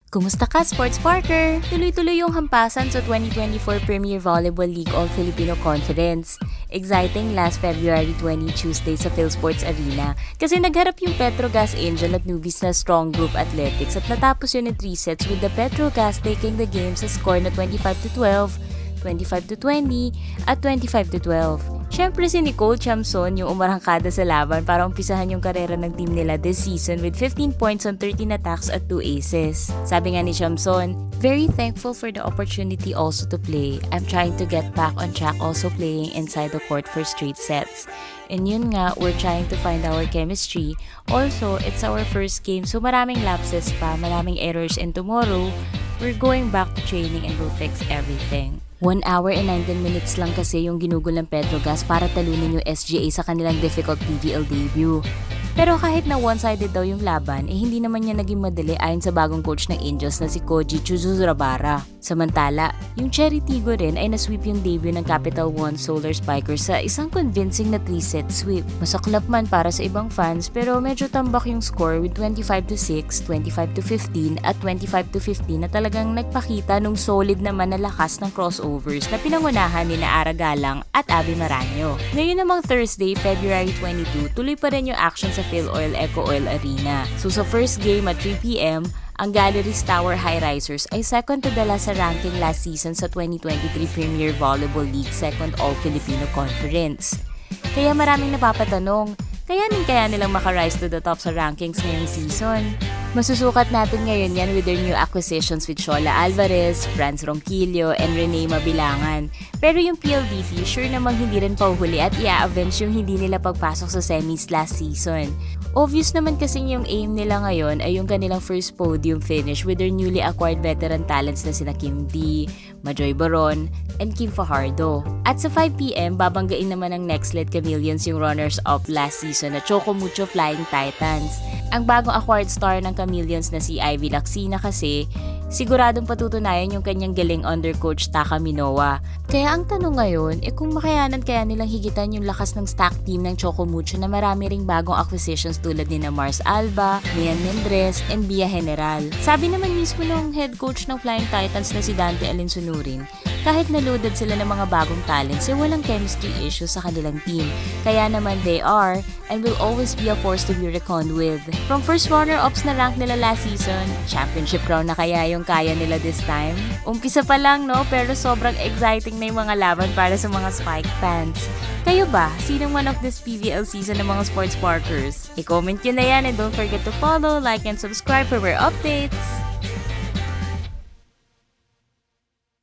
Kumusta ka, Sports Parker? Tuloy-tuloy yung hampasan sa 2024 Premier Volleyball League All-Filipino Conference. Exciting last February 20 Tuesday sa PhilSports Arena kasi nagharap yung Petrogas Angel at newbies na Strong Group Athletics at natapos yun in 3 sets with the Petrogas taking the game sa score na 25-12, 25-20 at 25-12. Siyempre si Nicole Chamson yung umarangkada sa laban para umpisahan yung karera ng team nila this season with 15 points on 13 attacks at 2 aces. Sabi nga ni Chamson, "Very thankful for the opportunity also to play. I'm trying to get back on track also playing inside the court for straight sets. And yun nga, we're trying to find our chemistry. Also, it's our first game so maraming lapses pa, maraming errors and tomorrow, we're going back to training and we'll fix everything." 1 hour and 19 minutes lang kasi yung ginugol ng Petrogas para talunin yung SGA sa kanilang difficult PVL debut. Pero kahit na one-sided daw yung laban, hindi naman niya naging madali ayon sa bagong coach ng Angels na si Koji Chuzurabara. Samantala, yung Cherry Tigo rin ay nasweep yung debut ng Capital One Solar Spikers sa isang convincing na 3-set sweep. Masaklap man para sa ibang fans pero medyo tambak yung score with 25-6, 25-15 at 25-15 na talagang nagpakita nung solid naman na lakas ng crossovers na pinangunahan ni Ara Galang at Abby Maraño. Ngayon namang Thursday, February 22, tuloy pa rin yung action sa PhilOil Eco Oil Arena. So sa first game at 3 p.m., ang Galleries Tower High Risers ay second to the last sa ranking last season sa 2023 Premier Volleyball League Second All-Filipino Conference. Kaya maraming napapatanong, kaya nilang maka-rise to the top sa rankings ngayong season? Masusukat natin ngayon yan with their new acquisitions with Shola Alvarez, Franz Ronquillo, and Renee Mabilangan. Pero yung PLDT, sure namang hindi rin pauhuli at i-avenge yung hindi nila pagpasok sa semis last season. Obvious naman kasi yung aim nila ngayon ay yung kanilang first podium finish with their newly acquired veteran talents na sina Kim D, Majoy Baron, and Kim Fajardo. At sa 5pm, babanggain naman ng Nextlet Chameleons yung runners-up last season na Choco Mucho Flying Titans. Ang bagong acquired star ng Chameleons na si Ivy Lacsina kasi, siguradong patutunayan yung kanyang galing under coach Taka Minowa. Kaya ang tanong ngayon, kung makayanan kaya nilang higitan yung lakas ng stack team ng Choco Mucho na marami ring bagong acquisitions tulad ni na Mars Alba, Mian Mendres, and Bia General. Sabi naman mismo ng head coach ng Flying Titans na si Dante Alinsunurin, kahit na-loaded sila ng mga bagong talents, walang chemistry issues sa kanilang team. Kaya naman they are and will always be a force to be reckoned with. From first runner-ups na rank nila last season, championship crown na kaya yung kaya nila this time? Umpisa pa lang no, pero sobrang exciting na yung mga laban para sa mga Spike fans. Kayo ba? Sinong one of this PVL season ng mga Sports Parkers? I-comment nyo na yan and don't forget to follow, like, and subscribe for more updates!